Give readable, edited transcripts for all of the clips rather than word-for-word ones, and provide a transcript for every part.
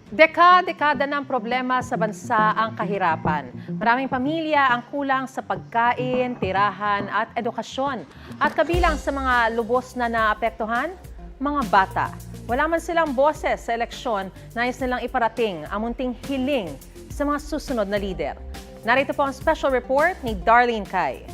Dekada ng problema sa bansa ang kahirapan. Maraming pamilya ang kulang sa pagkain, tirahan at edukasyon. At kabilang sa mga lubos na naapektuhan, mga bata. Wala man silang boses sa eleksyon, nais nilang iparating ang munting hiling sa mga susunod na lider. Narito po ang special report ni Darlene Cay.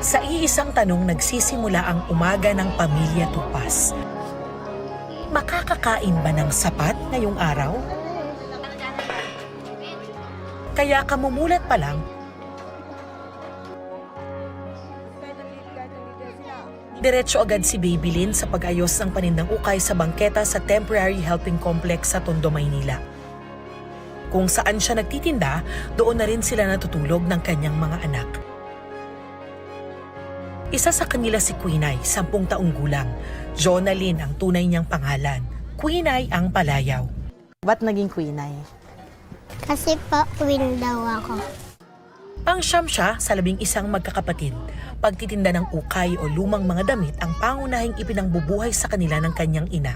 Sa iisang tanong nagsisimula ang umaga ng pamilya Tupas. Makakakain ba ng sapat ngayong araw? Kaya kamumulat pa lang, diretso agad si Babylin sa pag-ayos ng panindang ukay sa bangketa sa Temporary Helping Complex sa Tondo, Maynila. Kung saan siya nagtitinda, doon na rin sila natutulog ng kanyang mga anak. Isa sa kanila si Quinay, 10 taong gulang. Jonalyn ang tunay niyang pangalan. Quinay ang palayaw. Ba't naging Quinay? Kasi po, queen daw ako. Pangsyam siya sa 11 magkakapatid. Pagtitinda ng ukay o lumang mga damit ang pangunahing ipinangbubuhay sa kanila ng kanyang ina.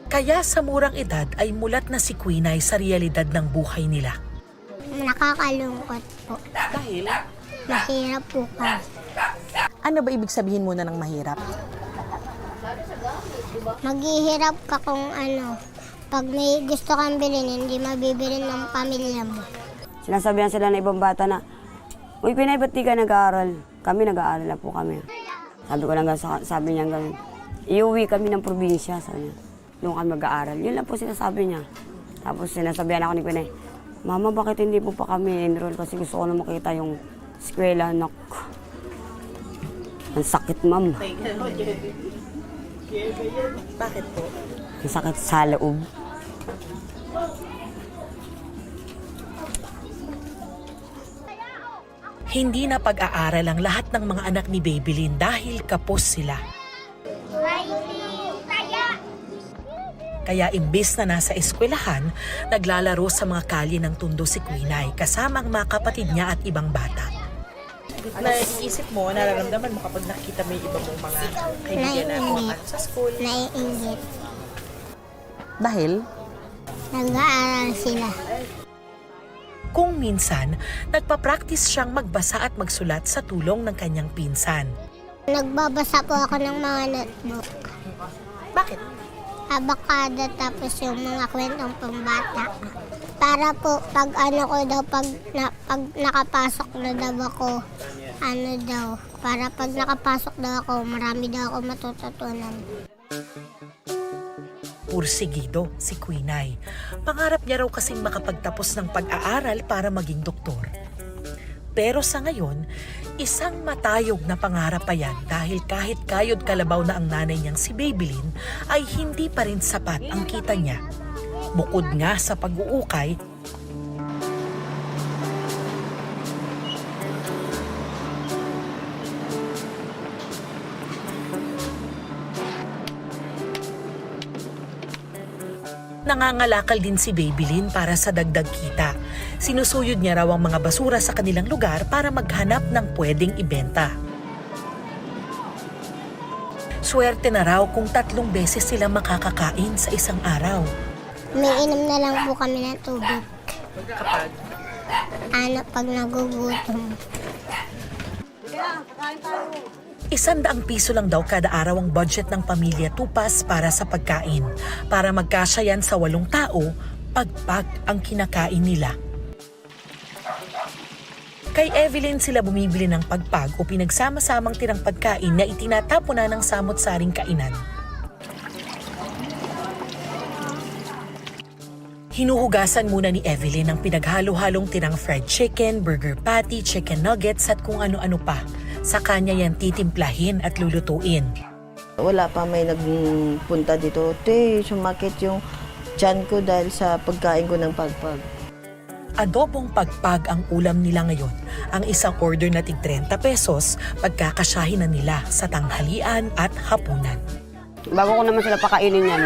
Kaya sa murang edad ay mulat na si Quinay sa realidad ng buhay nila. Nakakalungkot po. Dahil? Mahirap po kasi. Ano ba ibig sabihin muna ng mahirap? Maghihirap ka kung ano. Pag may gusto kang bilhin, hindi mabibili ng pamilya mo. Sinasabihan sila ng ibang bata na, "Uy, Pinay, ba't di ka nag-aaral?" Kami nag-aaral na po kami. Sabi ko lang, sabi niya gano'n, iuwi kami ng probinsya, sabi niya. Doon kami mag-aaral. Yun lang po sinasabi niya. Tapos sinasabihan ako ni Pinay, "Mama, bakit hindi po pa kami enroll? Kasi gusto ko na makita yung eskwela." Ang sakit, ma'am. Bakit po? Ang sakit sa loob. Hindi na pag-aaral ang lahat ng mga anak ni Babylin dahil kapos sila. Kaya imbes na nasa eskwelahan, naglalaro sa mga kalye ng Tondo si Quinay kasama ang mga kapatid niya at ibang bata. Naiisip mo, nararamdaman mo kapag nakita mo yung iba mong mga kaibigan na kumakan sa school. Naiinggit. Dahil? Nag-aaral sila. Kung minsan, nagpa-practice siyang magbasa at magsulat sa tulong ng kanyang pinsan. Nagbabasa po ako ng mga notebook. Bakit? Abakada tapos yung mga kwentong pambata. Para po pag ano ko daw, pag nakapasok na daw ako, ano daw, para pag nakapasok daw ako, marami daw ako matututunan. Pursigido si Quinay. Pangarap niya raw kasing makapagtapos ng pag-aaral para maging doktor. Pero sa ngayon, isang matayog na pangarap pa yan dahil kahit kayod kalabaw na ang nanay niyang si Babylin, ay hindi pa rin sapat ang kita niya. Bukod nga sa pag-uukay, nangangalakal din si Babylin para sa dagdag kita. Sinusuyod niya raw ang mga basura sa kanilang lugar para maghanap ng pwedeng ibenta. Swerte na raw kung 3 beses sila makakakain sa isang araw. Umiinom na lang po kami ng tubig. Kapag? Ano, pag nagugutom. 100 piso lang daw kada araw ang budget ng pamilya Tupas para sa pagkain. Para magkasya yan sa 8 tao, pagpag ang kinakain nila. Kay Evelyn sila bumibili ng pagpag o pinagsama-samang tirang pagkain na itinatapo na ng samot-saring kainan. Hinuhugasan muna ni Evelyn ang pinaghalo-halong tirang fried chicken, burger patty, chicken nuggets at kung ano-ano pa. Sa kanya yan titimplahin at lulutuin. Wala pa may nagpunta dito. Sumakit yung tiyan ko dahil sa pagkain ko ng pagpag. adobong pagpag ang ulam nila ngayon. Ang isang order na tig 30 pesos, pagkakasyahin na nila sa tanghalian at hapunan. Bago ko naman sila pakainin yan,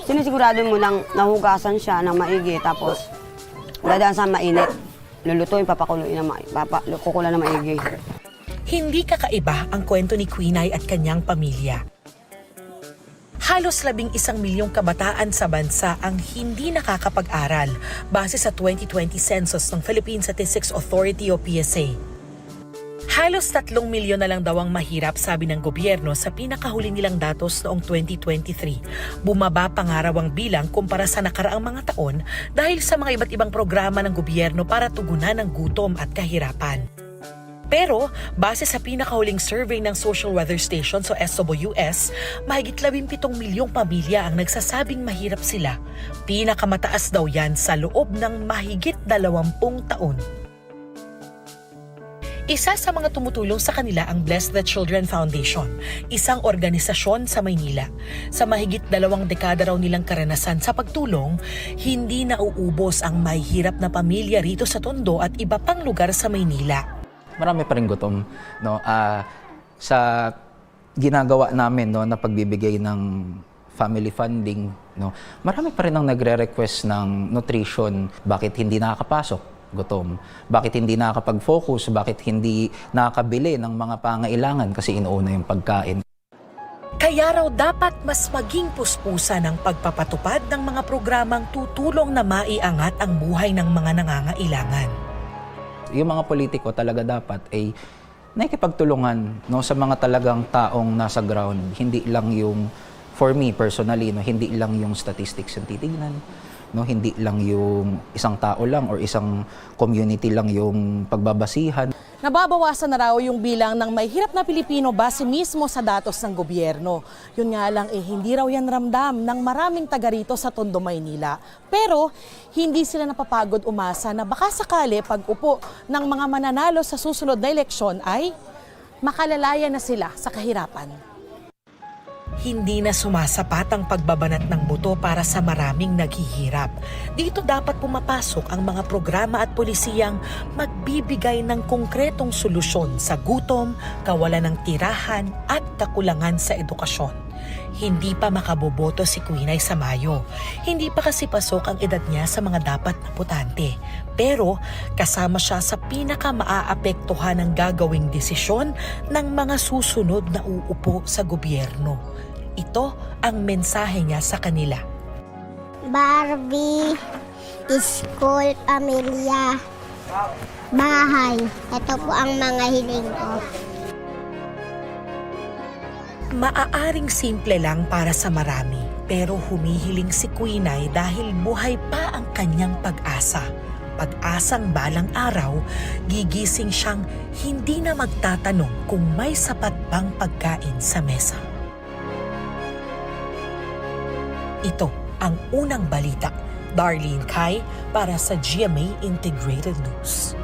sinisigurado mo nang nahugasan siya ng maigi, tapos dadaan sa mainit. Lulutuin, kukulan na maigi. Hindi kakaiba ang kwento ni Quinay at kanyang pamilya. Halos 11 milyong kabataan sa bansa ang hindi nakakapag-aral base sa 2020 census ng Philippine Statistics Authority o PSA. Halos 3 milyon na lang daw ang mahirap, sabi ng gobyerno sa pinakahuli nilang datos noong 2023. Bumaba pa nga raw ang bilang kumpara sa nakaraang mga taon dahil sa mga iba't ibang programa ng gobyerno para tugunan ang gutom at kahirapan. Pero, base sa pinakahuling survey ng Social Weather Station o SWS, mahigit 17 milyong pamilya ang nagsasabing mahirap sila. Pinakamataas daw yan sa loob ng mahigit 20 taon. Isa sa mga tumutulong sa kanila ang Bless the Children Foundation, isang organisasyon sa Maynila. Sa mahigit 2 dekada raw nilang karanasan sa pagtulong, hindi nauubos ang mahihirap na pamilya rito sa Tondo at iba pang lugar sa Maynila. Marami pa rin gutom, no? Sa ginagawa namin, no, na pagbibigay ng family funding, no, marami pa rin ang nagre-request ng nutrition. Bakit hindi nakakapasok? Gutom. Bakit hindi nakakapag-focus? Bakit hindi nakakabili ng mga pangailangan? Kasi inuuna yung pagkain. Kaya raw dapat mas maging puspusan ang pagpapatupad ng mga programang tutulong na maiangat ang buhay ng mga nangangailangan. Yung mga politiko talaga dapat ay nakikipagtulungan, no, sa mga talagang taong nasa ground. Hindi lang yung, for me personally, no, hindi lang yung statistics yung titignan. No, hindi lang yung isang tao lang or isang community lang yung pagbabasihan. Nababawasan na raw yung bilang ng may hirap na Pilipino base mismo sa datos ng gobyerno. Yun nga lang hindi raw yan ramdam ng maraming taga rito sa Tondo, Maynila. Pero hindi sila napapagod umasa na baka sakali pag-upo ng mga mananalo sa susunod na eleksyon ay makalalaya na sila sa kahirapan. Hindi na sumasapat ang pagbabanat ng buto para sa maraming naghihirap. Dito dapat pumapasok ang mga programa at polisiyang magbibigay ng konkretong solusyon sa gutom, kawalan ng tirahan at kakulangan sa edukasyon. Hindi pa makaboboto si Quinay sa Mayo. Hindi pa kasi pasok ang edad niya sa mga dapat na botante. Pero kasama siya sa pinaka-maaapektuhan ng gagawing desisyon ng mga susunod na uupo sa gobyerno. Ito ang mensahe niya sa kanila. Barbie, school, pamilya, bahay. Ito po ang mga hiling ko. Maaaring simple lang para sa marami, pero humihiling si Quinay dahil buhay pa ang kanyang pag-asa. Pag-asang balang araw, gigising siyang hindi na magtatanong kung may sapat bang pagkain sa mesa. Ito ang unang balita. Darlene Kai para sa GMA Integrated News.